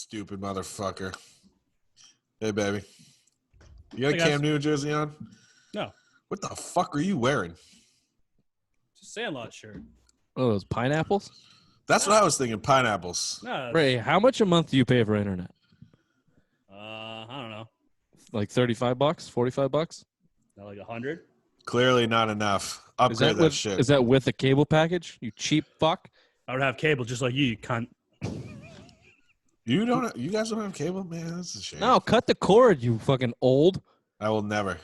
Stupid motherfucker. Hey, baby. You got a Hey, guys. Cam Newton jersey on? No. What the fuck are you wearing? It's a Sandlot shirt. Oh, those pineapples? That's what I was thinking, pineapples. No. Ray, how much a month do you pay for internet? I don't know. Like $35, $45? Not like 100. Clearly not enough. Upgrade that shit. Is that with a cable package? You cheap fuck. I would have cable just like you cunt. You guys don't have cable? Man, that's a shame. No, cut the cord, you fucking old. I will never.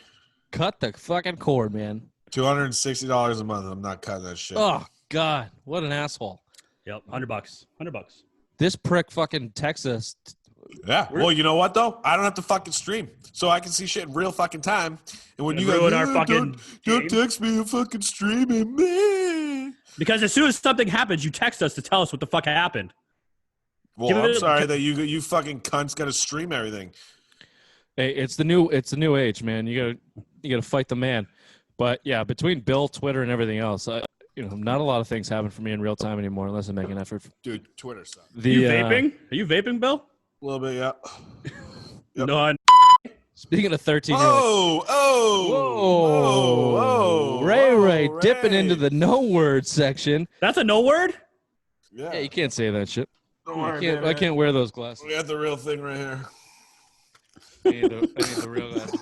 Cut the fucking cord, man. $260 a month. I'm not cutting that shit. Oh, God. What an asshole. Yep, $100. $100. This prick fucking texts us. Yeah. Well, you know what, though? I don't have to fucking stream. So I can see shit in real fucking time. And when you ruin go, our fucking don't text me, I'm fucking streaming, man. Because as soon as something happens, you text us to tell us what the fuck happened. Well, I'm sorry that you fucking cunts got to stream everything. Hey, it's the new age, man. You gotta fight the man. But yeah, between Bill, Twitter, and everything else, not a lot of things happen for me in real time anymore unless I make an effort. Dude, Twitter sucks. Are you vaping? Are you vaping, Bill? A little bit, yeah. Yep. No. Speaking of 13-year-olds. Whoa. Ray, dipping into the no word section. That's a no word? Yeah, you can't say that shit. Don't worry, I can't wear those glasses. We got the real thing right here. I need the real glasses.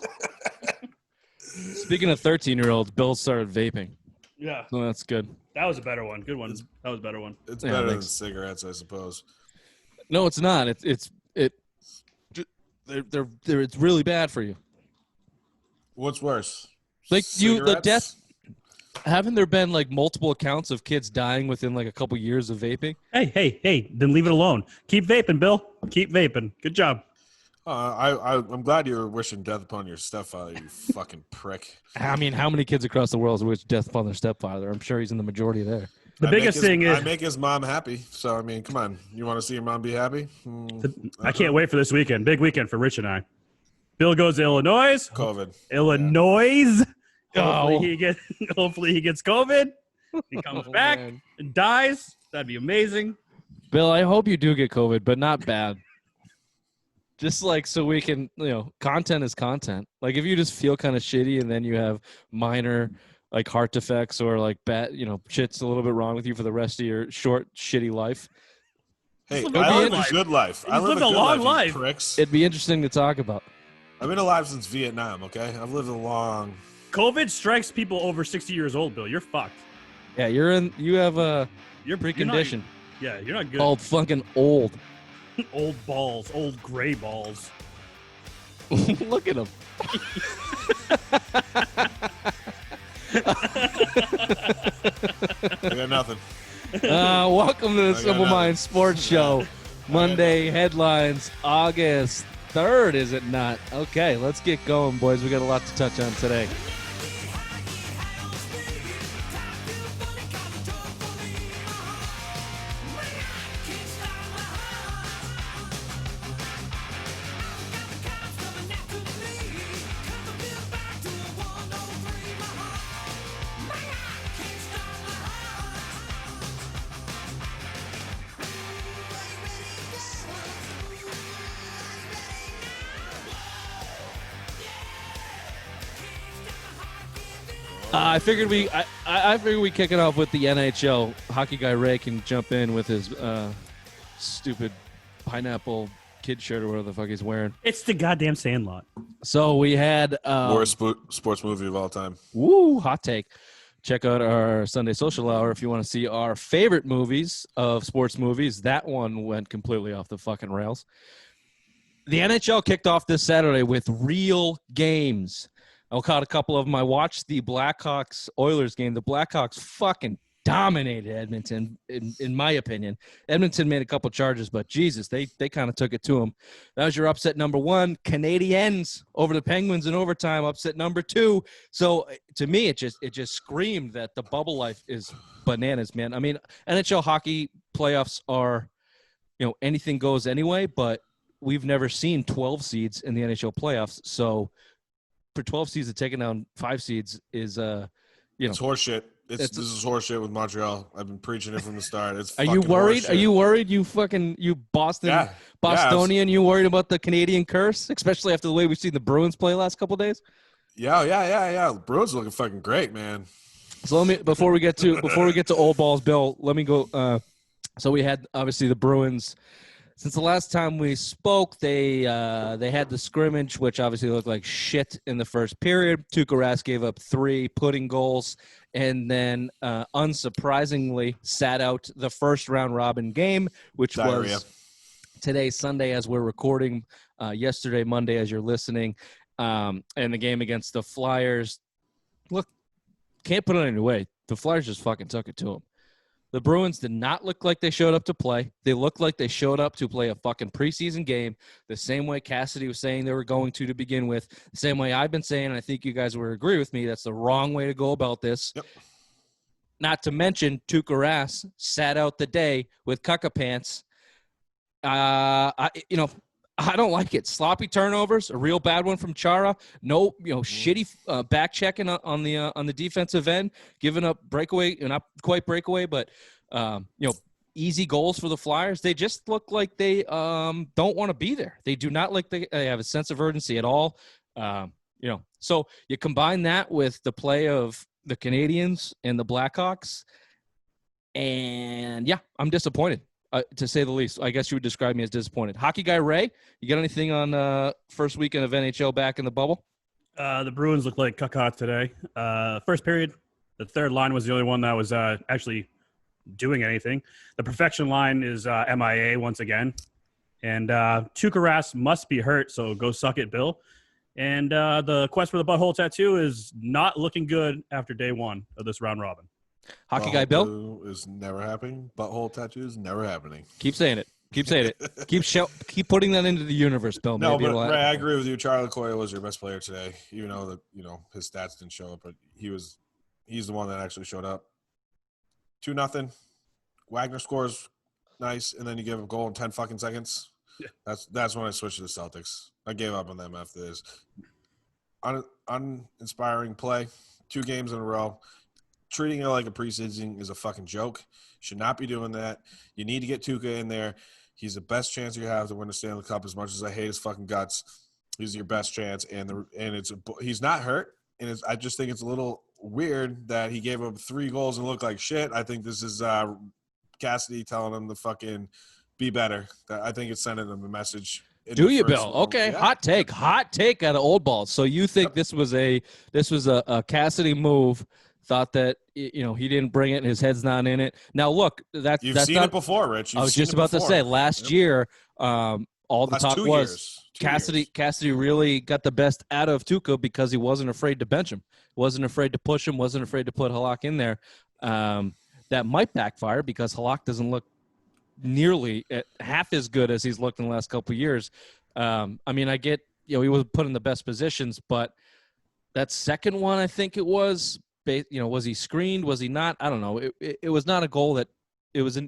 Speaking of 13-year-olds, Bill started vaping. Yeah. So that's good. That was a better one. Good one. That was a better one. It's better than cigarettes, I suppose. No, it's not. It's really bad for you. What's worse? Like Cigarettes? the death. Haven't there been like multiple accounts of kids dying within like a couple years of vaping? Hey, then leave it alone. Keep vaping, Bill. Keep vaping. Good job. I'm glad you were wishing death upon your stepfather, you fucking prick. I mean, how many kids across the world wish death upon their stepfather? I'm sure he's in the majority there. The biggest thing is I make his mom happy. So I mean, come on, you want to see your mom be happy? I can't wait for this weekend. Big weekend for Rich and I. Bill goes to Illinois. COVID. Illinois. Oh. Hopefully he gets COVID. He comes back and dies. That'd be amazing. Bill, I hope you do get COVID, but not bad. Just like so we can, content is content. Like if you just feel kind of shitty and then you have minor like heart defects or like bad, shit's a little bit wrong with you for the rest of your short, shitty life. Hey, I live a good life. I live a long life. life. It'd be interesting to talk about. I've been alive since Vietnam, okay? I've lived a long... COVID strikes people over 60 years old, Bill. You're fucked. Yeah, you have a precondition. You're not good. Called fucking old. Old balls. Old gray balls. Look at him. I got nothing. Welcome to the Simple Minds Sports Show. Monday headlines, August 3rd, is it not? Okay, let's get going, boys. We got a lot to touch on today. I figured we kick it off with the NHL. Hockey guy Ray can jump in with his stupid pineapple kid shirt or whatever the fuck he's wearing. It's the goddamn Sandlot. So we had worst sports movie of all time. Woo, hot take. Check out our Sunday Social Hour if you want to see our favorite movies of sports movies. That one went completely off the fucking rails. The NHL kicked off this Saturday with real games. I caught a couple of them. I watched the Blackhawks-Oilers game. The Blackhawks fucking dominated Edmonton, in my opinion. Edmonton made a couple charges, but Jesus, they kind of took it to them. That was your upset number one. Canadiens over the Penguins in overtime, upset number two. So to me, it just screamed that the bubble life is bananas, man. I mean, NHL hockey playoffs are, anything goes anyway, but we've never seen 12 seeds in the NHL playoffs. So for 12 seeds, taking down 5 seeds is, It's horseshit. This is horseshit with Montreal. I've been preaching it from the start. It's Are you worried? Horseshit. Are you worried? You Bostonian? You worried about the Canadian curse, especially after the way we've seen the Bruins play last couple days? Yeah. The Bruins are looking fucking great, man. So let me before we get to old balls, Bill. Let me go. So we had obviously the Bruins. Since the last time we spoke, they had the scrimmage, which obviously looked like shit in the first period. Tuukka Rask gave up 3 pudding goals, and then unsurprisingly sat out the first round robin game, which Diarrhea. was today, Sunday, as we're recording. Yesterday, Monday, as you're listening, and the game against the Flyers. Look, can't put it any way. The Flyers just fucking took it to them. The Bruins did not look like they showed up to play. They looked like they showed up to play a fucking preseason game the same way Cassidy was saying they were going to begin with, the same way I've been saying, and I think you guys would agree with me, that's the wrong way to go about this. Yep. Not to mention, Tuukka Rask sat out the day with cucka pants. I don't like it. Sloppy turnovers, a real bad one from Chara. No, shitty back checking on the defensive end, giving up breakaway, not quite breakaway, but easy goals for the Flyers. They just look like they don't want to be there. They do not like they have a sense of urgency at all. So you combine that with the play of the Canadians and the Blackhawks, and yeah, I'm disappointed. To say the least. I guess you would describe me as disappointed. Hockey guy Ray, you got anything on first weekend of NHL back in the bubble? The Bruins look like caca today. First period, the third line was the only one that was actually doing anything. The perfection line is MIA once again. And Tuukka Rask must be hurt, so go suck it, Bill. And the quest for the butthole tattoo is not looking good after day 1 of this round robin. Hockey guy Bill is never happening. Butthole tattoo is never happening. Keep saying it. Keep putting that into the universe, Bill. No, but Ray, I agree with you. Charlie Coyle was your best player today. Even though that his stats didn't show up, but he's the one that actually showed up. 2-0. Wagner scores nice, and then you give a goal in 10 fucking seconds. Yeah. That's when I switched to the Celtics. I gave up on them after this. Uninspiring play. 2 games in a row. Treating it like a preseason is a fucking joke. Should not be doing that. You need to get Tuukka in there. He's the best chance you have to win the Stanley Cup. As much as I hate his fucking guts, he's your best chance. He's not hurt. And I just think it's a little weird that he gave up 3 goals and looked like shit. I think this is Cassidy telling him to fucking be better. I think it's sending him a message. Do you, Bill? Okay, yeah. Hot take out of old balls. So you think this was a Cassidy move? Thought that he didn't bring it, and his head's not in it. Now look, that's seen not, it before, Rich. I was just about to say last year, all the talk was Cassidy really got the best out of Tuukka because he wasn't afraid to bench him, wasn't afraid to push him, wasn't afraid to put Halak in there. That might backfire because Halak doesn't look nearly half as good as he's looked in the last couple of years. I get he was put in the best positions, but that second one, I think it was. Was he screened? Was he not? I don't know. It was not a goal that it was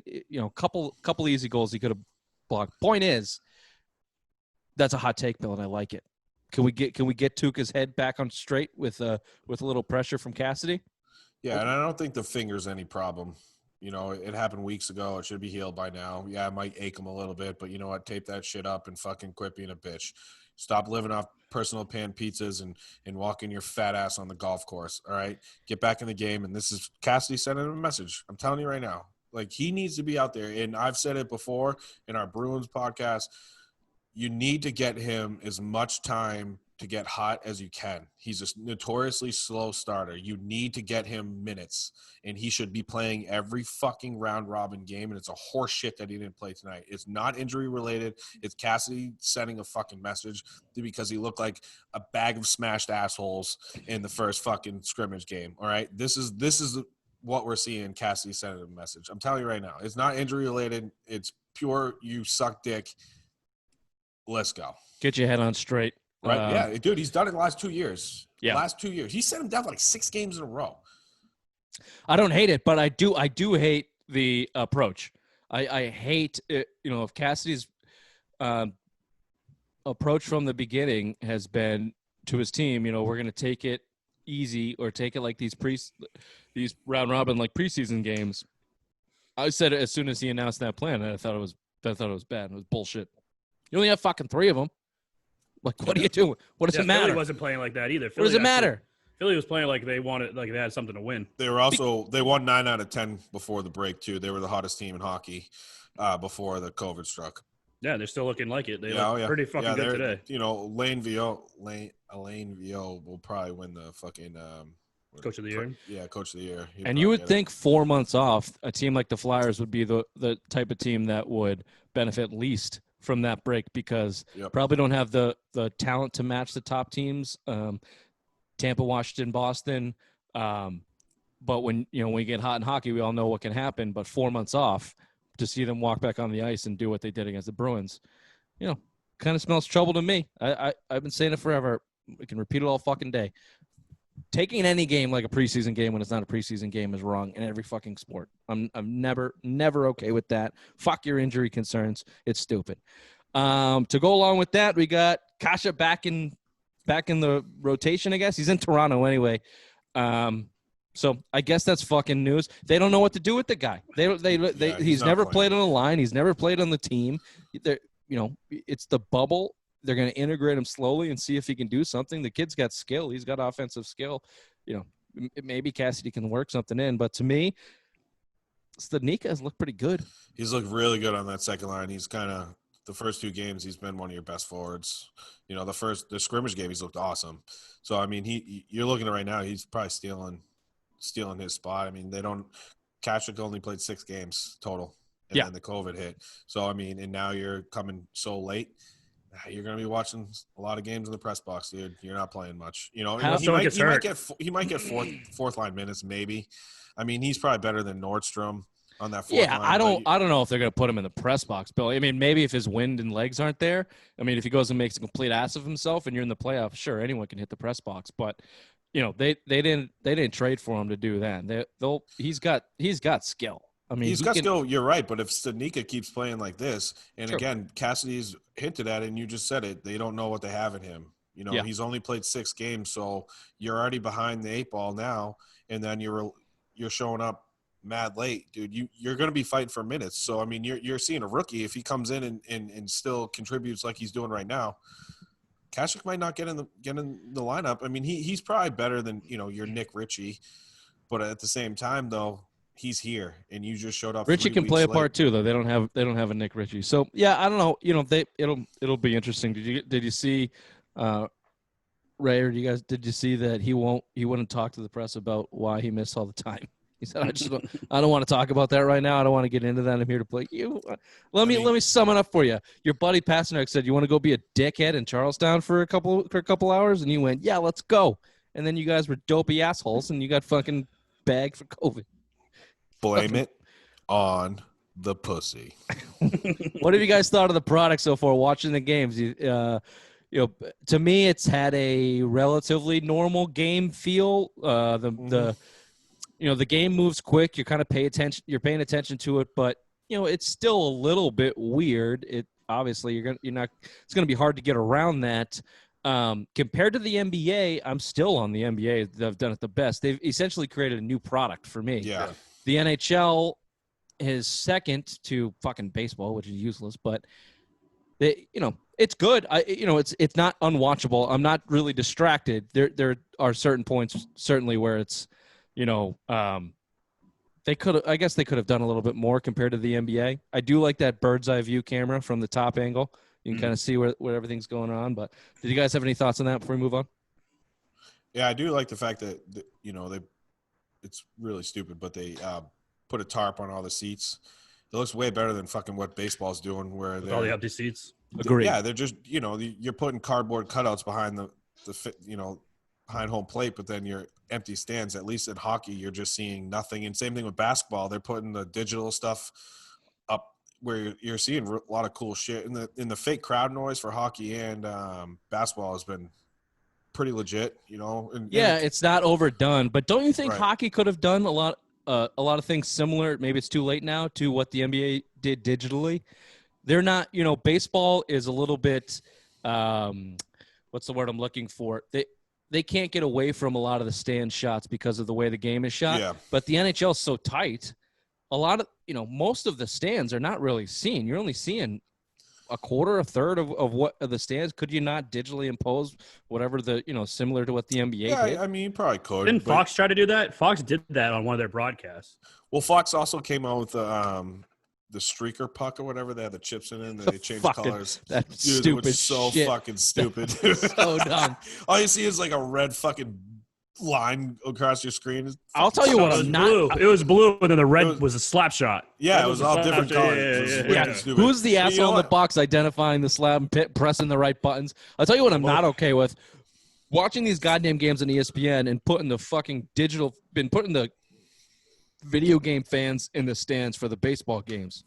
couple easy goals he could have blocked. Point is, that's a hot take, Bill, and I like it. Can we get Tuukka's head back on straight with a little pressure from Cassidy? Yeah, and I don't think the finger's any problem. It happened weeks ago. It should be healed by now. Yeah, it might ache him a little bit, but you know what? Tape that shit up and fucking quit being a bitch. Stop living off personal pan pizzas and walking your fat ass on the golf course, all right? Get back in the game, and this is Cassidy sending him a message. I'm telling you right now. Like, he needs to be out there, and I've said it before in our Bruins podcast. You need to get him as much time to get hot as you can. He's a notoriously slow starter. You need to get him minutes, and he should be playing every fucking round robin game, and it's a horse shit that he didn't play tonight. It's not injury related. It's Cassidy sending a fucking message because he looked like a bag of smashed assholes in the first fucking scrimmage game, all right? This is what we're seeing. Cassidy sending a message. I'm telling you right now. It's not injury related. It's pure you suck dick. Let's go. Get your head on straight. Right, yeah, dude, he's done it the last 2 years. Yeah, last 2 years, he sent him down for like 6 games in a row. I don't hate it, but I do hate the approach. I hate it, if Cassidy's approach from the beginning has been to his team. We're going to take it easy or take it like these round robin like preseason games. I said it as soon as he announced that plan, and I thought it was bad. It was bullshit. You only have fucking 3 of them. Like, what are you doing? What does it matter? Philly wasn't playing like that either. What does it matter? Philly was playing like they had something to win. They won 9 out of 10 before the break too. They were the hottest team in hockey before the COVID struck. Yeah, they're still looking like it. They look pretty fucking good today. You know, Elaine Vio will probably win the fucking Coach of the year. Yeah, Coach of the year. And you would think 4 months off, a team like the Flyers would be the type of team that would benefit least from that break because probably don't have the talent to match the top teams. Tampa, Washington, Boston. But when we get hot in hockey, we all know what can happen. But 4 months off to see them walk back on the ice and do what they did against the Bruins, kind of smells trouble to me. I've been saying it forever. We can repeat it all fucking day. Taking any game like a preseason game when it's not a preseason game is wrong in every fucking sport. I'm never okay with that. Fuck your injury concerns. It's stupid. To go along with that, we got Kasha back in the rotation, I guess. He's in Toronto anyway. So I guess that's fucking news. They don't know what to do with the guy. He's never played on the line. He's never played on the team. It's the bubble. They're going to integrate him slowly and see if he can do something. The kid's got skill. He's got offensive skill. Maybe Cassidy can work something in. But to me, Studnicka has looked pretty good. He's looked really good on that second line. He's kind of the first 2 games he's been one of your best forwards. The scrimmage game he's looked awesome. So I mean, you're looking at right now. He's probably stealing his spot. I mean, Kachuk only played 6 games total, and then the COVID hit. So I mean, and now you're coming so late. You're going to be watching a lot of games in the press box, dude. You're not playing much. He might get fourth line minutes, maybe. I mean, he's probably better than Nordstrom on that fourth line. I don't know if they're going to put him in the press box, Bill. I mean, maybe if his wind and legs aren't there. I mean, if he goes and makes a complete ass of himself and you're in the playoffs, sure, anyone can hit the press box. But they didn't trade for him to do that. He's got skill. I mean, he's got skill. You're right, but if Studnicka keeps playing like this, and again, Cassidy's hinted at it, and you just said it, they don't know what they have in him. He's only played 6 games, so you're already behind the 8 ball now, and then you're showing up mad late, dude. You're going to be fighting for minutes. So I mean, you're seeing a rookie if he comes in and still contributes like he's doing right now. Kachuk might not get in the lineup. I mean, he's probably better than your Nick Ritchie, but at the same time though. He's here, and you just showed up. Ritchie can play a part too, though. They don't have a Nick Ritchie. So yeah, I don't know. It'll be interesting. Did you see, Ray? Or did you see that he wouldn't talk to the press about why he missed all the time? He said, I don't want to talk about that right now. I don't want to get into that. I'm here to play you. Let me sum it up for you. Your buddy Pasternak said you want to go be a dickhead in Charlestown for a couple hours, and you went, yeah, let's go. And then you guys were dopey assholes, and you got fucking bagged for COVID. Blame it on the pussy. What have you guys thought of the product so far? Watching the games, to me, it's had a relatively normal game feel. The game moves quick. You're paying attention to it, but it's still a little bit weird. It obviously it's gonna be hard to get around that. Compared to the NBA, I'm still on the NBA. They've done it the best. They've essentially created a new product for me. Yeah. The NHL is second to fucking baseball, which is useless, but it's good. It's not unwatchable. I'm not really distracted. There are certain points certainly where it's, they could have done a little bit more compared to the NBA. I do like that bird's eye view camera from the top angle. You can kind of see where everything's going on. But did you guys have any thoughts on that before we move on? Yeah, I do like the fact that it's really stupid, but they put a tarp on all the seats. It looks way better than fucking what baseball's doing, where all the empty seats. Agreed. Yeah, they're just you're putting cardboard cutouts behind behind home plate, but then your empty stands. At least in hockey, you're just seeing nothing. And same thing with basketball. They're putting the digital stuff up where you're seeing a lot of cool shit. In the fake crowd noise for hockey and basketball has been pretty legit, it's not overdone, but don't you think hockey could have done a lot of things similar? Maybe it's too late now to what the NBA did digitally. They're not, baseball is a little bit, what's the word I'm looking for? they can't get away from a lot of the stand shots because of the way the game is shot. Yeah. But the NHL is so tight. A lot of, most of the stands are not really seen. You're only seeing a quarter, a third of what of the stands. Could you not digitally impose whatever similar to what the NBA did? Yeah, I mean, you probably could. Didn't Fox try to do that? Fox did that on one of their broadcasts. Well, Fox also came out with the streaker puck or whatever. They had the chips in it and they changed colors. That's Dude, stupid. it was so shit. fucking stupid. So dumb. All you see is like a red fucking line across your screen. I'll tell you what, it was blue. It was blue, and then the red was a slap shot. Yeah, it was all different colors. Yeah, It was yeah, wicked yeah. stupid. Who's the But you asshole know in the what? box identifying the slab and pressing the right buttons? I'll tell you what I'm not okay with. Watching these goddamn games on ESPN and putting the fucking putting the video game fans in the stands for the baseball games.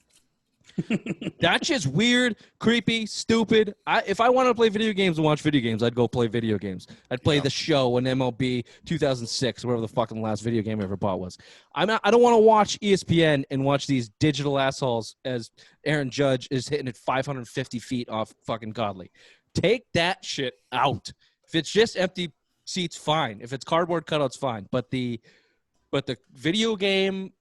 That shit's weird, creepy, stupid. If I wanted to play video games and watch video games, I'd go play video games. I'd play the show in MLB 2006, whatever the fucking last video game I ever bought was. I don't want to watch ESPN and watch these digital assholes as Aaron Judge is hitting it 550 feet off fucking Godly. Take that shit out. If it's just empty seats, fine. If it's cardboard cutouts, fine. But the video game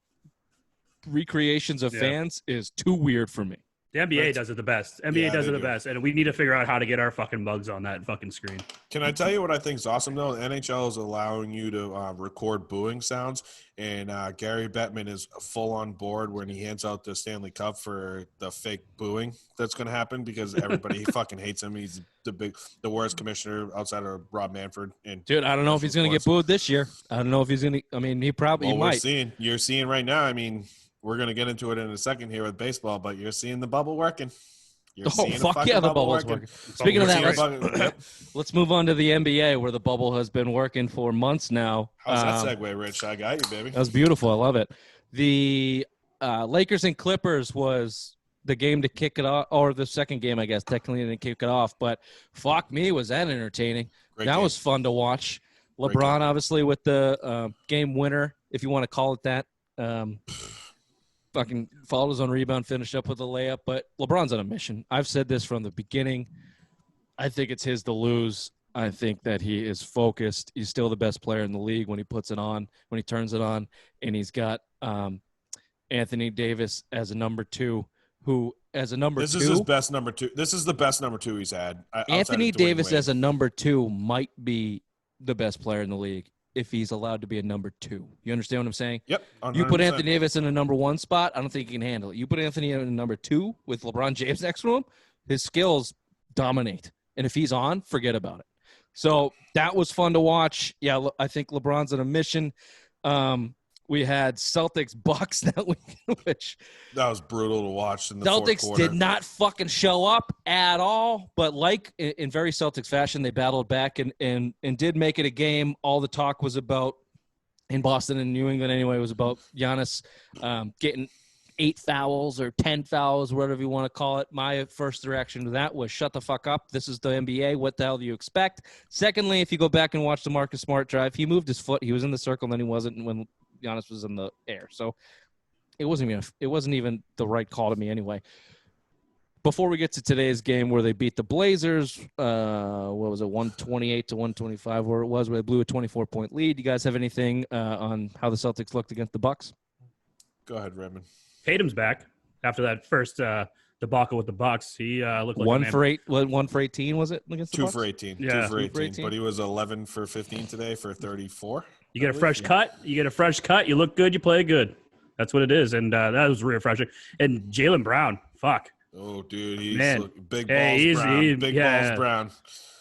recreations of fans is too weird for me. The NBA does it the best. NBA does it the best, and we need to figure out how to get our fucking mugs on that fucking screen. Can I tell you what I think is awesome, though? The NHL is allowing you to record booing sounds, and Gary Bettman is full on board when he hands out the Stanley Cup for the fake booing that's going to happen because everybody fucking hates him. He's the worst commissioner outside of Rob Manfred. And Dude, I don't know if he's going to get booed this year. I don't know if he's going to. I mean, he might. You're seeing right now. I mean, we're going to get into it in a second here with baseball, but you're seeing the bubble working. The bubble's working. Speaking of that, let's move on to the NBA, where the bubble has been working for months now. How's that segue, Rich? I got you, baby. That was beautiful. I love it. The Lakers and Clippers was the game to kick it off, or the second game, I guess, technically didn't kick it off. But fuck me, was that entertaining. That was fun to watch. LeBron, obviously, with the game winner, if you want to call it that. Fucking followed his own rebound, finished up with a layup. But LeBron's on a mission. I've said this from the beginning. I think it's his to lose. I think that he is focused. He's still the best player in the league when he puts it on, when he turns it on. And he's got Anthony Davis as a number two, This is his best number two. This is the best number two he's had. Anthony Davis as a number two might be the best player in the league if he's allowed to be a number two. You understand what I'm saying? Yep. 100%. You put Anthony Davis in a number one spot, I don't think he can handle it. You put Anthony in a number two with LeBron James next to him, his skills dominate. And if he's on, forget about it. So that was fun to watch. Yeah, I think LeBron's on a mission. We had Celtics Bucks that week, which that was brutal to watch. In the Celtics fourth quarter. did not fucking show up at all. But like in very Celtics fashion, they battled back and did make it a game. All the talk was about in Boston and New England anyway was about Giannis getting 8 fouls or 10 fouls, whatever you want to call it. My first reaction to that was shut the fuck up. This is the NBA. What the hell do you expect? Secondly, if you go back and watch the Marcus Smart drive, he moved his foot. He was in the circle, and then he wasn't when Giannis was in the air. So it wasn't even the right call to me anyway. Before we get to today's game where they beat the Blazers, what was it, 128 to 125, where it was, where they blew a 24-point lead. You guys have anything on how the Celtics looked against the Bucks? Go ahead, Redmond. Tatum's back after that first debacle with the Bucks. He looked like 1 for 18, was it against the Bucks? 2 for 18. Yeah. 2 for 18. But he was 11 for 15 today for 34. You get a fresh cut. You look good. You play good. That's what it is. And that was refreshing. And Jaylen Brown, fuck. Oh, dude, he's big balls balls Brown.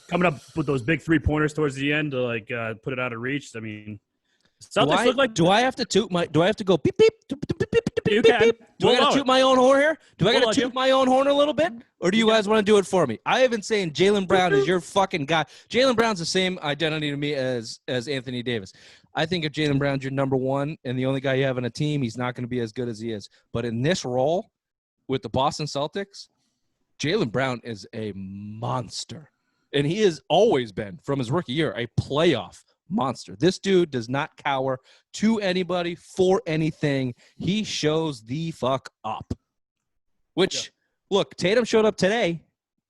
Coming up with those big 3-pointers towards the end to put it out of reach. I mean, Celtics look like. Do I have to go beep beep? You can. Do I got to toot my own horn here? Do I got to toot my own horn a little bit? Or do you guys want to do it for me? I have been saying Jaylen Brown is your fucking guy. Jaylen Brown's the same identity to me as Anthony Davis. I think if Jaylen Brown's your number one and the only guy you have on a team, he's not going to be as good as he is. But in this role with the Boston Celtics, Jaylen Brown is a monster. And he has always been, from his rookie year, a playoff monster. This dude does not cower to anybody for anything. He shows the fuck up. Which, look, Tatum showed up today,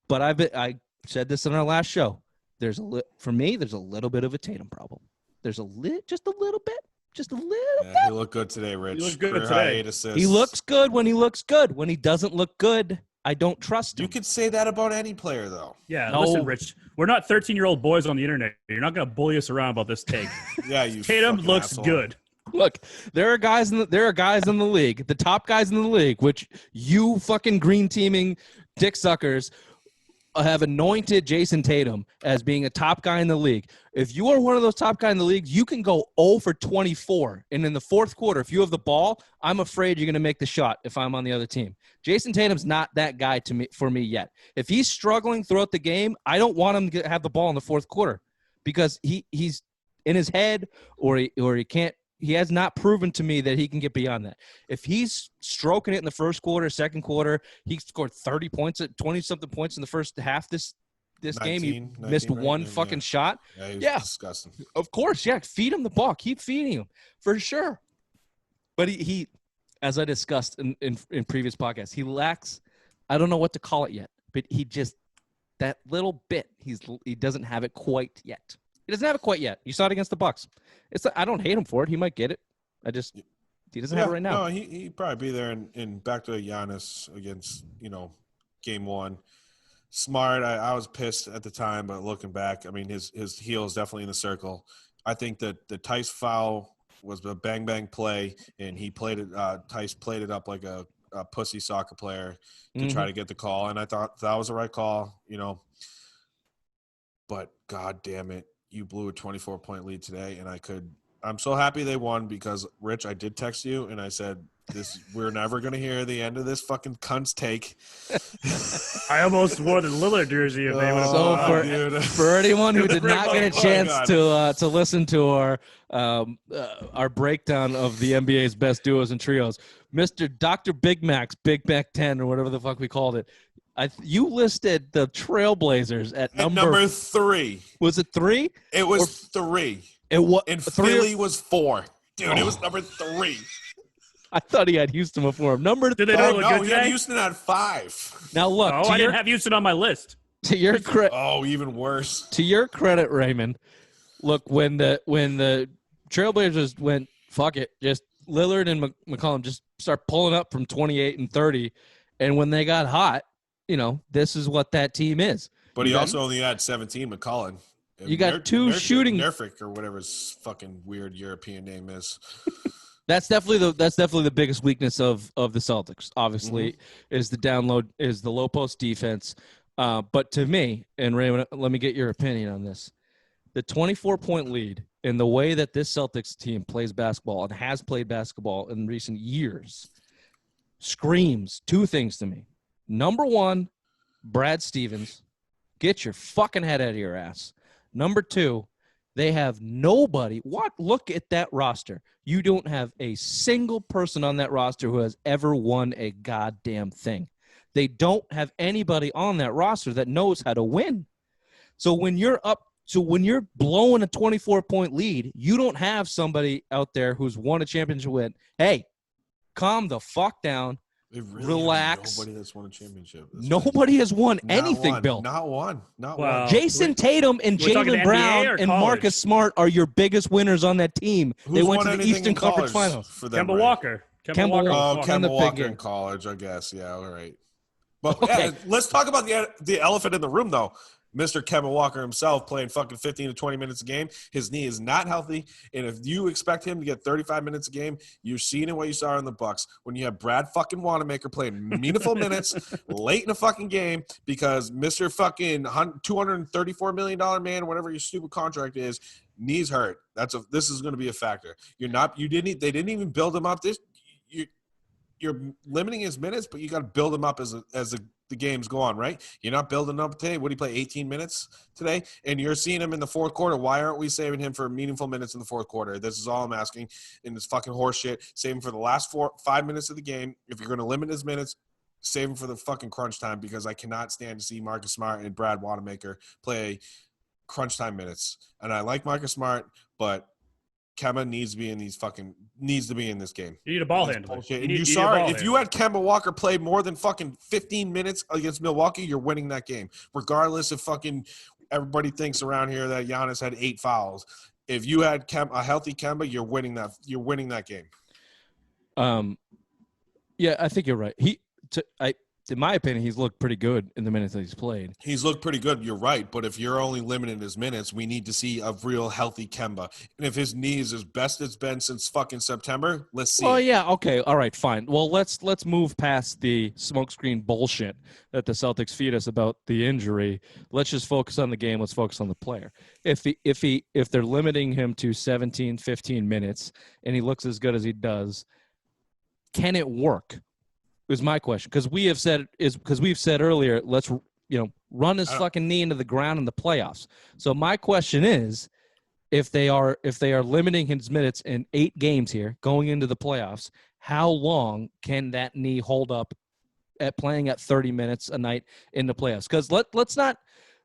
but I said this in our last show. for me, there's a little bit of a Tatum problem. There's just a little bit. He looked good today, Rich. He looked good Career today. high 8 assists. He looks good when he looks good. When he doesn't look good, I don't trust him. You could say that about any player, though. Yeah, No. listen, Rich. We're not 13-year-old boys on the internet. You're not going to bully us around about this take. Yeah, you. Tatum fucking looks asshole. good. Look, there are guys in the league, the top guys in the league, which you fucking green teaming dick suckers have anointed Jason Tatum as being a top guy in the league. If you are one of those top guys in the league, you can go 0 for 24. And in the fourth quarter, if you have the ball, I'm afraid you're going to make the shot if I'm on the other team. Jason Tatum's not that guy for me yet. If he's struggling throughout the game, I don't want him to have the ball in the fourth quarter because he's in his head or he can't. He has not proven to me that he can get beyond that. If he's stroking it in the first quarter, second quarter, he scored 30 points, 20-something points in the first half this 19, game. He missed one fucking shot. Yeah, he was disgusting. Of course, yeah. Feed him the ball. Keep feeding him for sure. But he as I discussed in previous podcasts, he lacks, I don't know what to call it yet, but he just, that little bit, he doesn't have it quite yet. He doesn't have it quite yet. You saw it against the Bucks. I don't hate him for it. He might get it. He doesn't have it right now. No, he'd probably be there in back to Giannis against, game one. Smart, I was pissed at the time, but looking back, I mean, his heel is definitely in the circle. I think that the Tice foul was a bang play, and he played it. Tice played it up like a pussy soccer player to try to get the call, and I thought that was the right call, But God damn it, you blew a 24-point lead today, and I'm so happy they won because, Rich, I did text you, and I said, we're never going to hear the end of this fucking cunt's take. I almost wore the Lillard jersey if they would have So for anyone who did not get a chance to listen to our breakdown of the NBA's best duos and trios, Mr. Dr. Big Mac 10 or whatever the fuck we called it, you listed the Trailblazers at number 3. Was it 3? It was 3. It was, and Philly was 4. Dude, it was number 3. I thought he had Houston before him. Number 3. No, he had Houston at 5. Now look, I didn't have Houston on my list. To your credit, even worse. To your credit, Raymond. Look, when the Trailblazers went, fuck it, just Lillard and McCollum just start pulling up from 28 and 30, and when they got hot, this is what that team is. But he also only had 17, McCollum. You got two shooting. Nerfic or whatever his fucking weird European name is. That's definitely the biggest weakness of the Celtics. Obviously, is the low post defense. But to me, and Raymond, let me get your opinion on this. The 24-point lead in the way that this Celtics team plays basketball and has played basketball in recent years screams two things to me. Number one, Brad Stevens, get your fucking head out of your ass. Number two, they have nobody. Look at that roster. You don't have a single person on that roster who has ever won a goddamn thing. They don't have anybody on that roster that knows how to win. So when you're blowing a 24-point lead, you don't have somebody out there who's won a championship win. Hey, calm the fuck down. Relax. Nobody that's won a championship. Nobody has won anything, Bill. Not one. Jason Tatum and Jaylen Brown and Marcus Smart are your biggest winners on that team. They went to the Eastern Conference Finals. Kemba Walker. Kemba Walker in college, I guess. Yeah, all right. But let's talk about the elephant in the room, though. Mr. Kemba Walker himself playing fucking 15 to 20 minutes a game. His knee is not healthy. And if you expect him to get 35 minutes a game, you're seeing what you saw in the Bucks when you have Brad fucking Wanamaker playing meaningful minutes late in a fucking game because Mr. fucking $234 million man, whatever your stupid contract is, knees hurt. This is going to be a factor. They didn't even build him up. You're limiting his minutes, but you got to build him up as the games go on, right? You're not building up today. What did he play, 18 minutes today? And you're seeing him in the fourth quarter. Why aren't we saving him for meaningful minutes in the fourth quarter? This is all I'm asking in this fucking horse shit. Save him for the last 5 minutes of the game. If you're going to limit his minutes, save him for the fucking crunch time because I cannot stand to see Marcus Smart and Brad Wanamaker play crunch time minutes. And I like Marcus Smart, but Kemba needs to be in this game. You need a ball handler. If you had Kemba Walker play more than fucking 15 minutes against Milwaukee, you're winning that game. Regardless of fucking everybody thinks around here that Giannis had 8 fouls. If you had a healthy Kemba, you're winning that game. Yeah, I think you're right. In my opinion, he's looked pretty good in the minutes that he's played. He's looked pretty good. You're right. But if you're only limiting his minutes, we need to see a real healthy Kemba. And if his knee is as best it's been since fucking September, let's see. Oh yeah, okay, all right, fine. Well, let's move past the smokescreen bullshit that the Celtics feed us about the injury. Let's just focus on the game. Let's focus on the player. If they're limiting him to 17, 15 minutes and he looks as good as he does, can it work? Is my question, because we've said earlier, let's run his fucking knee into the ground in the playoffs. So my question is, if they are limiting his minutes in 8 games here going into the playoffs, how long can that knee hold up at playing at 30 minutes a night in the playoffs? Because let's not.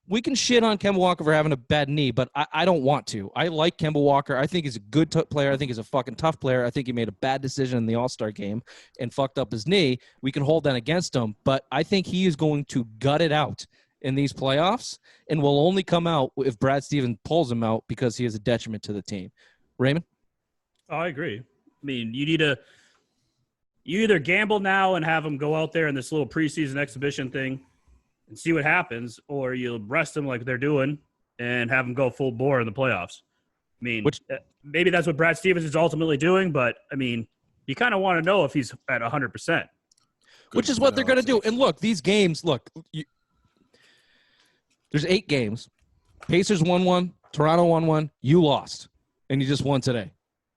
We can shit on Kemba Walker for having a bad knee, but I don't want to. I like Kemba Walker. I think he's a good player. I think he's a fucking tough player. I think he made a bad decision in the All-Star game and fucked up his knee. We can hold that against him, but I think he is going to gut it out in these playoffs and will only come out if Brad Stevens pulls him out because he is a detriment to the team. Raymond? Oh, I agree. I mean, you either gamble now and have him go out there in this little preseason exhibition thing and see what happens, or you'll rest him like they're doing and have him go full bore in the playoffs. I mean, maybe that's what Brad Stevens is ultimately doing, but, I mean, you kind of want to know if he's at 100%. Which is what they're going to do. And, look, these games, there's 8 games. Pacers won 1, Toronto won 1, you lost, and you just won today.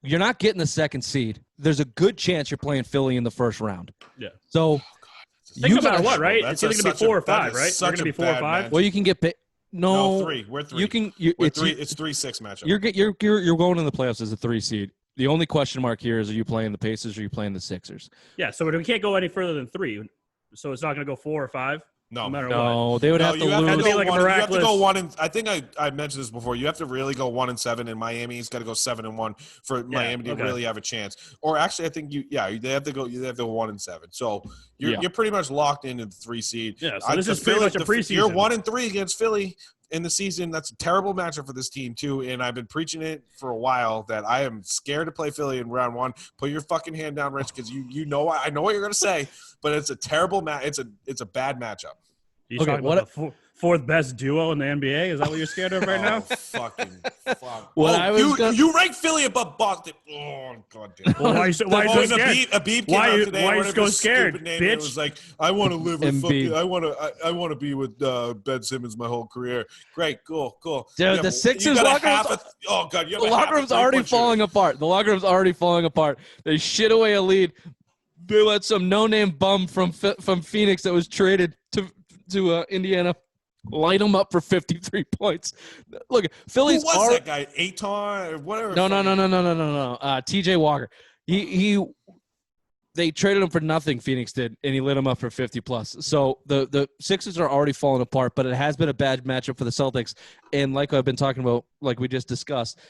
You're not getting the second seed. There's a good chance you're playing Philly in the first round. Yeah. So – think about what, right? It's either going to be 4 or 5, right? They're going to be 4 or 5. Well, you can get no 3. We're 3. It's 3-6 matchup. You're going in the playoffs as a 3 seed. The only question mark here is: are you playing the Pacers or are you playing the Sixers? Yeah, so we can't go any further than 3. So it's not going to go 4 or 5. No matter what. They would have to lose. It'd be like a miraculous. You have to go 1 and. I think I mentioned this before. You have to really go 1-7, and Miami's got to go 7-1 for Miami to really have a chance. Or actually, I think they have to go 1-7. So you're pretty much locked into the 3 seed. Yeah, so this is pretty much a preseason. You're 1-3 against Philly in the season. That's a terrible matchup for this team too. And I've been preaching it for a while that I am scared to play Philly in round 1. Put your fucking hand down, Rich, because you know I know what you're gonna say, but it's a terrible match. It's a bad matchup. You talking about the 4th best duo in the NBA? Is that what you're scared of right now? Fucking fuck. You rank Philly above Boston. Oh, God damn. Well, why are you so scared? Abib came out today. Why are you so scared, bitch? It was like, I want to live with fucking, I want to be with Ben Simmons my whole career. Great, cool. Dude, the Sixers locker room. Oh, God. The locker room's already falling apart. The locker room's already falling apart. They shit away a lead. They let some no-name bum from Phoenix that was traded to Indiana light him up for 53 points. Look, Philly's who was that guy? Aton or whatever? No. TJ Walker. They traded him for nothing, Phoenix did, and he lit him up for 50 plus. So the Sixers are already falling apart, but it has been a bad matchup for the Celtics. And like I've been talking about, like we just discussed,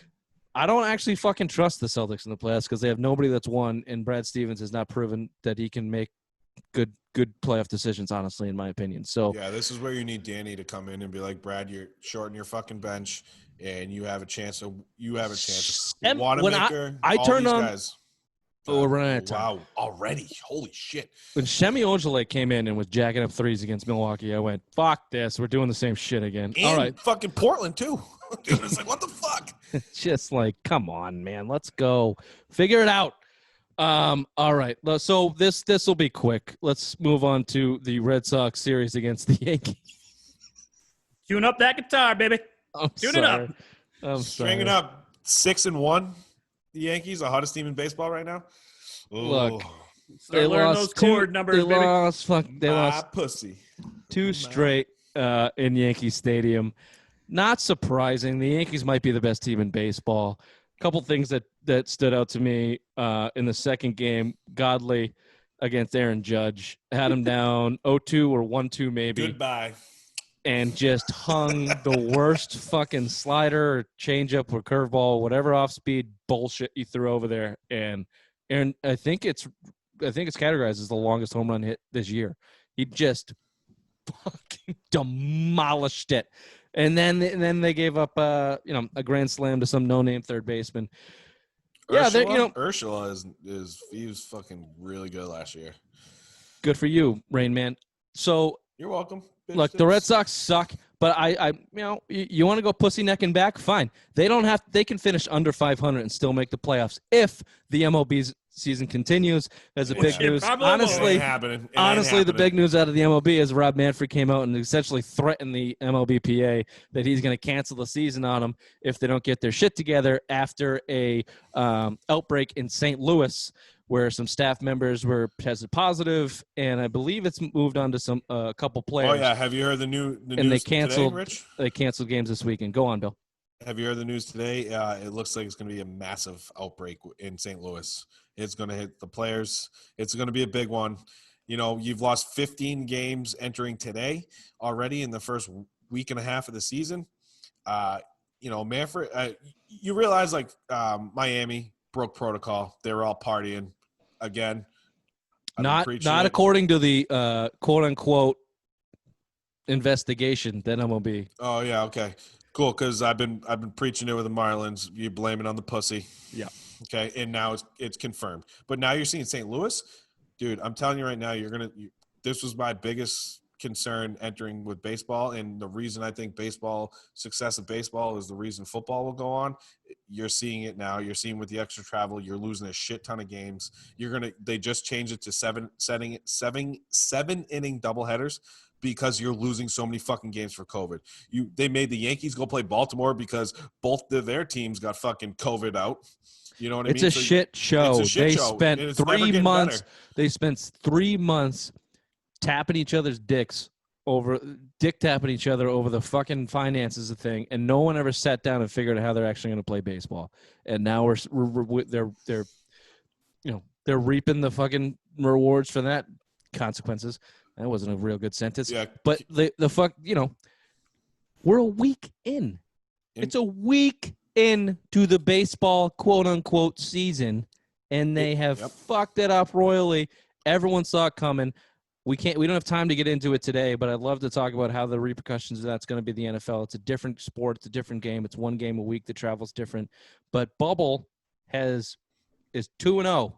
I don't actually fucking trust the Celtics in the playoffs because they have nobody that's won, and Brad Stevens has not proven that he can make good playoff decisions, honestly, in my opinion. So yeah, this is where you need Danny to come in and be like, Brad, you're shorting your fucking bench, and you have a chance. Wanamaker, I turned on. Guys. We're running out of time. Wow, already? Holy shit! When Shemi Ojeleye came in and was jacking up threes against Milwaukee, I went, "Fuck this! We're doing the same shit again." And all right, fucking Portland too. Dude, it's like, what the fuck? Just like, come on, man, let's go figure it out. All right. So this will be quick. Let's move on to the Red Sox series against the Yankees. Tune up that guitar, baby. Tune it up. I'm stringing up 6-1. The Yankees, the hottest team in baseball right now. Ooh. Look, they lost those chord numbers. They lost pussy 2 straight in Yankee Stadium. Not surprising. The Yankees might be the best team in baseball. Couple things that stood out to me in the second game. Godley against Aaron Judge had him down 0-2 or 1-2 maybe. Goodbye. And just hung the worst fucking slider or changeup or curveball, whatever off-speed bullshit you threw over there. And Aaron, I think it's categorized as the longest home run hit this year. He just fucking demolished it. And then they gave up a grand slam to some no-name third baseman. Yeah, Ursula is he was fucking really good last year. Good for you, Rain Man. So you're welcome. Look, the Red Sox suck, but you want to go pussy neck and back? Fine. They can finish under 500 and still make the playoffs if the MLB's season continues. As a big news, honestly, the big news out of the MLB is Rob Manfred came out and essentially threatened the MLBPA that he's going to cancel the season on them if they don't get their shit together after a outbreak in St. Louis, where some staff members were tested positive, and I believe it's moved on to a couple players. Oh yeah, have you heard the news they canceled today, Rich? They canceled games this weekend. Go on, Bill. Have you heard the news today? It looks like it's going to be a massive outbreak in St. Louis. It's going to hit the players. It's going to be a big one. You've lost 15 games entering today already in the first week and a half of the season. Manfred, you realize Miami broke protocol. They were all partying again. Not according to the quote unquote investigation that MLB. Oh yeah, okay, cool. Because I've been preaching it with the Marlins. You blame it on the pussy. Yeah. Okay, and now it's confirmed. But now you're seeing St. Louis, dude. I'm telling you right now, this was my biggest concern entering with baseball, and the reason I think success of baseball is the reason football will go on. You're seeing it now. You're seeing with the extra travel, you're losing a shit ton of games. They just changed it to seven inning doubleheaders because you're losing so many fucking games for COVID. They made the Yankees go play Baltimore because both of their teams got fucking COVID out. You know what I mean? It's a shit show. They spent 3 months. Better. They spent 3 months tapping each other's dick tapping each other over the fucking finances of thing, and no one ever sat down and figured out how they're actually going to play baseball. And now they're reaping the fucking rewards for that consequences. That wasn't a real good sentence. Yeah. But we're a week in. It's a week into the baseball quote unquote season, and they have fucked it up royally. Everyone saw it coming. We don't have time to get into it today, but I'd love to talk about how the repercussions of that's going to be the NFL. It's a different sport. It's a different game. It's one game a week. The travel's different. But Bubble is 2-0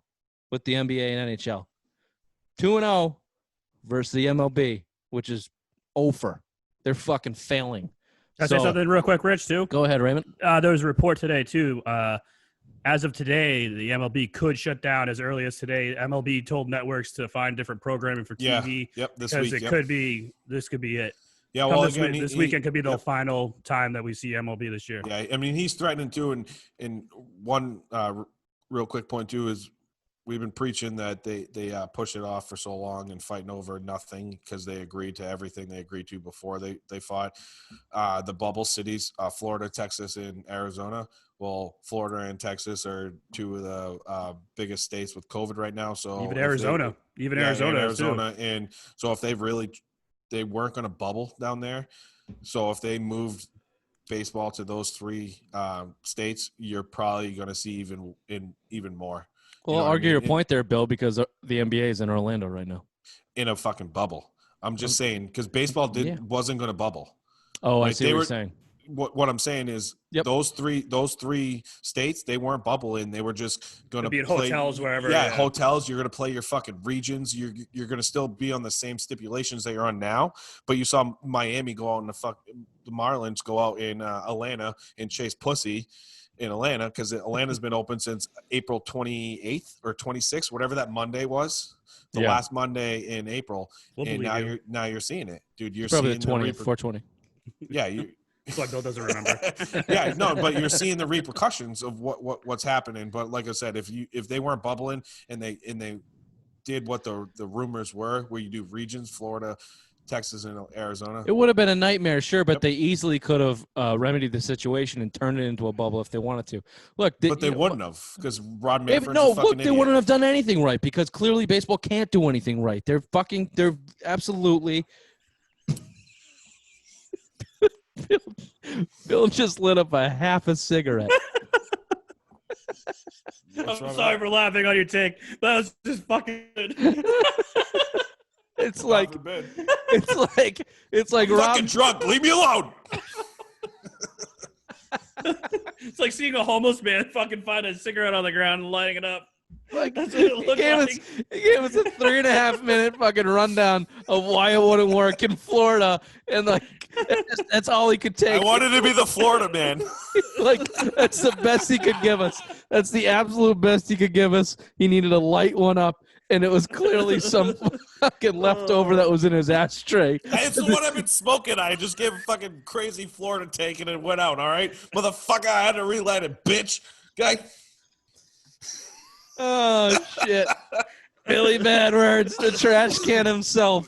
with the NBA and NHL. 2-0 versus the MLB, which is over. They're fucking failing. Can I say something real quick, Rich, too? Go ahead, Raymond. There was a report today, too. As of today, the MLB could shut down as early as today. MLB told networks to find different programming for TV. Yeah, this because week. This could be it. Yeah, well, this weekend could be the final time that we see MLB this year. Yeah, I mean, he's threatening to, and one real quick point too is we've been preaching that they push it off for so long and fighting over nothing because they agreed to everything they agreed to before they fought. The bubble cities, Florida, Texas, and Arizona. Well, Florida and Texas are two of the biggest states with COVID right now. So even Arizona, Arizona, and so if they weren't going to bubble down there. So if they moved baseball to those three states, you're probably going to see even more. Well, I'll argue your point there, Bill, because the NBA is in Orlando right now. In a fucking bubble. I'm just saying because baseball wasn't going to bubble. Oh, I see what you're saying. What I'm saying is those three states, they weren't bubbling. They were just going to be in hotels wherever. Yeah, hotels. You're going to play your fucking regions. You're going to still be on the same stipulations that you're on now. But you saw Miami go out and the Marlins go out in Atlanta and chase pussy in Atlanta because Atlanta's been open since April 28th or 26th, whatever that Monday was. The last Monday in April. And now you're seeing it, dude. You're probably seeing the 20th, 420. Yeah, you. That's why Bill doesn't remember. Yeah, no, but you're seeing the repercussions of what's happening. But like I said, if they weren't bubbling and they did what the rumors were, where you do regions, Florida, Texas, and Arizona, it would have been a nightmare, sure, but they easily could have remedied the situation and turned it into a bubble if they wanted to. Look, but they wouldn't have because Rod Manfred's they wouldn't have done anything right because clearly baseball can't do anything right. They're absolutely. Bill just lit up a half a cigarette. I'm sorry for laughing on your take. That was just fucking good. It's like I'm Rob, fucking drunk. Leave me alone. It's like seeing a homeless man fucking find a cigarette on the ground and lighting it up. Like, That's what it looked like. He gave us a 3.5 minute fucking rundown of why it wouldn't work in Florida, and like that's all he could take. I wanted to be the Florida man. Like that's the best he could give us. That's the absolute best he could give us. He needed to light one up, and it was clearly some fucking leftover that was in his ashtray. It's the one I've been smoking. I just gave a fucking crazy Florida take and it went out, all right? Motherfucker, I had to relight it, bitch. Guy. Oh, shit. Billy Badwords, the trash can himself.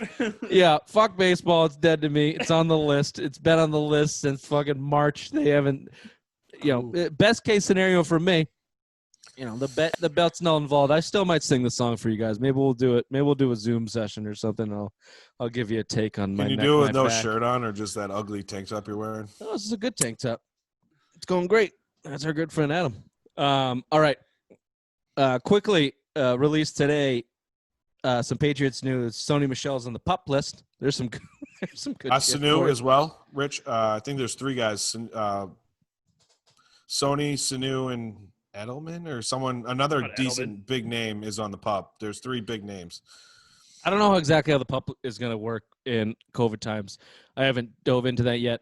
Yeah, fuck baseball. It's dead to me. It's on the list. It's been on the list since fucking March. They haven't, best case scenario for me, the belt's not involved. I still might sing the song for you guys. Maybe we'll do it. Maybe we'll do a Zoom session or something. I'll give you a take on my Can you neck, do it my with no back. shirt on or just that ugly tank top you're wearing? Oh, this is a good tank top. It's going great. That's our good friend Adam. All right. Quickly released today. Some Patriots news. Sony Michel's on the pup list. There's some good shit Sanu for it. as well, Rich. I think there's 3 guys. Sony, Sanu, and Edelman or someone. Another Not decent big name is on the pup. There's 3 big names. I don't know exactly how the pup is going to work in COVID times. I haven't dove into that yet.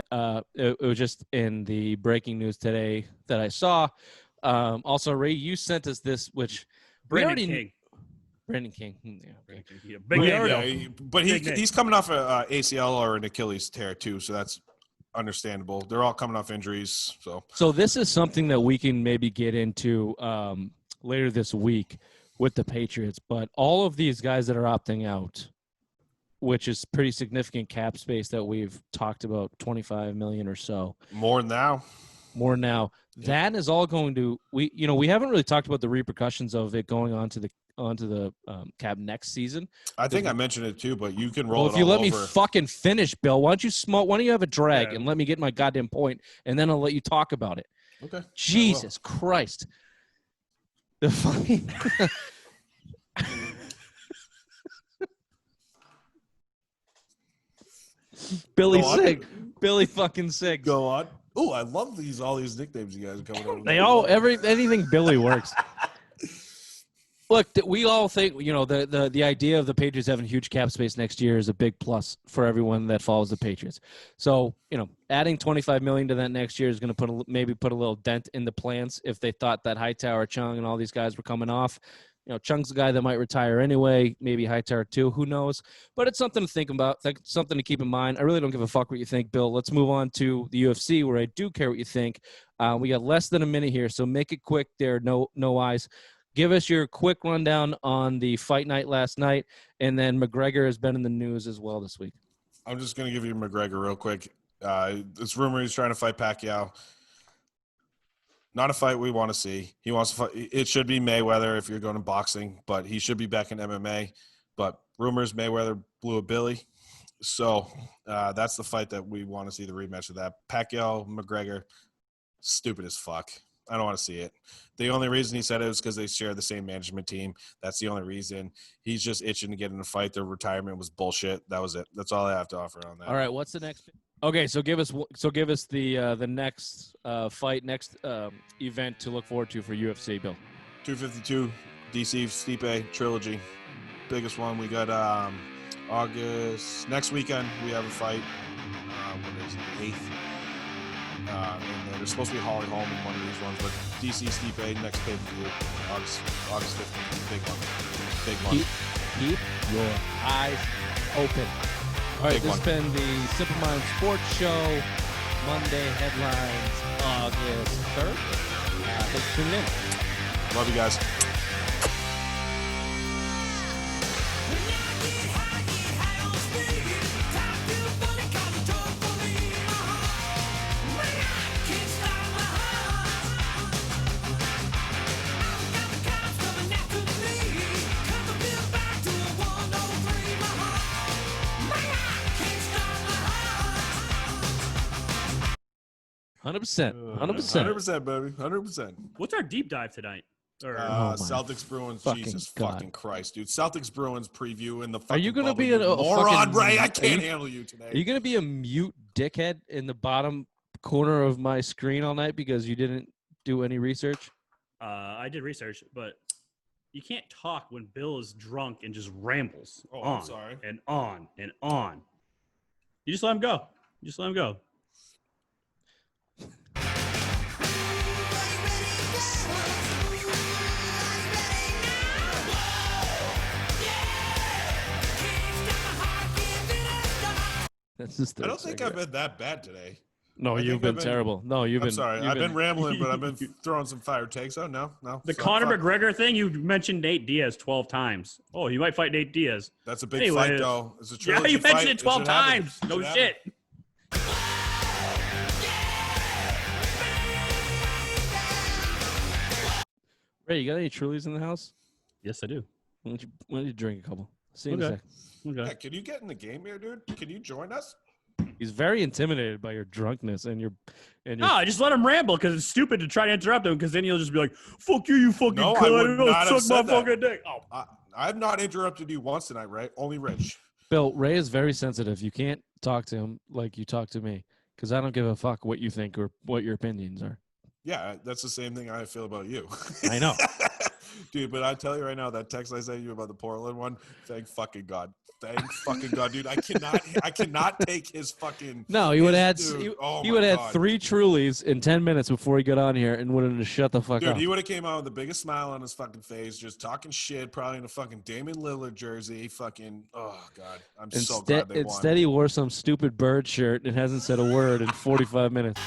It was just in the breaking news today that I saw. Also, Ray, you sent us this, which Brandon King. Brandon King. Yeah, okay. Yeah, big name. But Big name. he's coming off a ACL or an Achilles tear too, so that's understandable. They're all coming off injuries, So this is something that we can maybe get into later this week with the Patriots. But all of these guys that are opting out, which is pretty significant cap space that we've talked about, 25 million or so. more now. Yeah. That is all going to we haven't really talked about the repercussions of it going onto the cap next season. I think I mentioned it too, but you can roll Well, it if you all let me over. fucking finish, Bill, why don't you have a drag Yeah. and let me get my goddamn point, and then I'll let you talk about it. Okay. Jesus Christ. The fucking Billy Go on. Sig. Billy fucking Sig. Go on. Oh, I love all these nicknames you guys are coming up with. They all anything Billy works. Look, we all think the idea of the Patriots having huge cap space next year is a big plus for everyone that follows the Patriots. So adding 25 million to that next year is going to maybe put a little dent in the plans if they thought that Hightower, Chung, and all these guys were coming off. Chung's the guy that might retire anyway. Maybe Hightower too. Who knows? But it's something to think about. Something to keep in mind. I really don't give a fuck what you think, Bill. Let's move on to the UFC, where I do care what you think. We got less than a minute here, so make it quick. There, no eyes. Give us your quick rundown on the fight night last night, and then McGregor has been in the news as well this week. I'm just going to give you McGregor real quick. It's rumor he's trying to fight Pacquiao. Not a fight we want to see. He wants to fight. It should be Mayweather if you're going to boxing, but he should be back in MMA. But rumors Mayweather blew a Billy. So that's the fight that we want to see, the rematch of that. Pacquiao, McGregor, stupid as fuck. I don't want to see it. The only reason he said it was because they share the same management team. That's the only reason. He's just itching to get in a fight. Their retirement was bullshit. That was it. That's all I have to offer on that. All right, what's the next? Okay, so give us the next fight, next event to look forward to for UFC, Bill. 252, DC Stipe trilogy. Biggest one. We got August. Next weekend, we have a fight. What is it? The 8th. And then there's supposed to be Holly Holm in one of these ones, but DC Stipe next pay-per-view, August 15th, big one. Keep your eyes open. All right, Big this one. has been the Simple Mind Sports Show, Monday headlines, August 3rd. Thanks for tuning in. Love you guys. Hundred percent, 100%, baby. 100%. What's our deep dive tonight? Or, my Celtics Bruins. fucking Jesus God. fucking Christ, dude. Celtics Bruins preview in the fucking Are you gonna bubble, be you a moron, fucking- Ray? I are can't you- handle you today. Are you going to be a mute dickhead in the bottom corner of my screen all night because you didn't do any research? I did research, but you can't talk when Bill is drunk and just rambles Oh, on I'm sorry. and on and on. You just let him go. You just let him go. That's just. I don't think I've been that bad today. No, I you've think been I've been- terrible. No, you've I'm been. sorry. you've I've been been rambling, but I've been throwing some fire takes. Oh, no. The So, Conor fuck. McGregor thing, you mentioned Nate Diaz 12 times. Oh, he might fight Nate Diaz. That's a big Anyway, fight, though. It's a Yeah, trilogy you mentioned fight. it 12 should happen. times. It No should shit. Ray, you got any Trulies in the house? Yes, I do. Why don't you drink a couple? See you in a Okay. sec. Okay. Yeah, can you get in the game here, dude? Can you join us? He's very intimidated by your drunkenness and your. No, I just let him ramble because it's stupid to try to interrupt him because then he'll just be like, fuck you, you fucking No, I cunt. would not have Suck my said that. fucking dick. Oh, I've not interrupted you once tonight, right? Only Rich. Bill, Ray is very sensitive. You can't talk to him like you talk to me because I don't give a fuck what you think or what your opinions are. Yeah, that's the same thing I feel about you. I know. Dude, but I tell you right now, that text I sent you about the Portland one, thank fucking God. Thank fucking God, dude. I cannot take his fucking. No, he would have had dude, he would have had 3 Trulies in 10 minutes before he got on here and would have just shut the fuck Dude, up. he would have came out with the biggest smile on his fucking face, just talking shit, probably in a fucking Damian Lillard jersey. Fucking, oh God, I'm so glad they won. Instead, he wore some stupid bird shirt and hasn't said a word in 45 minutes.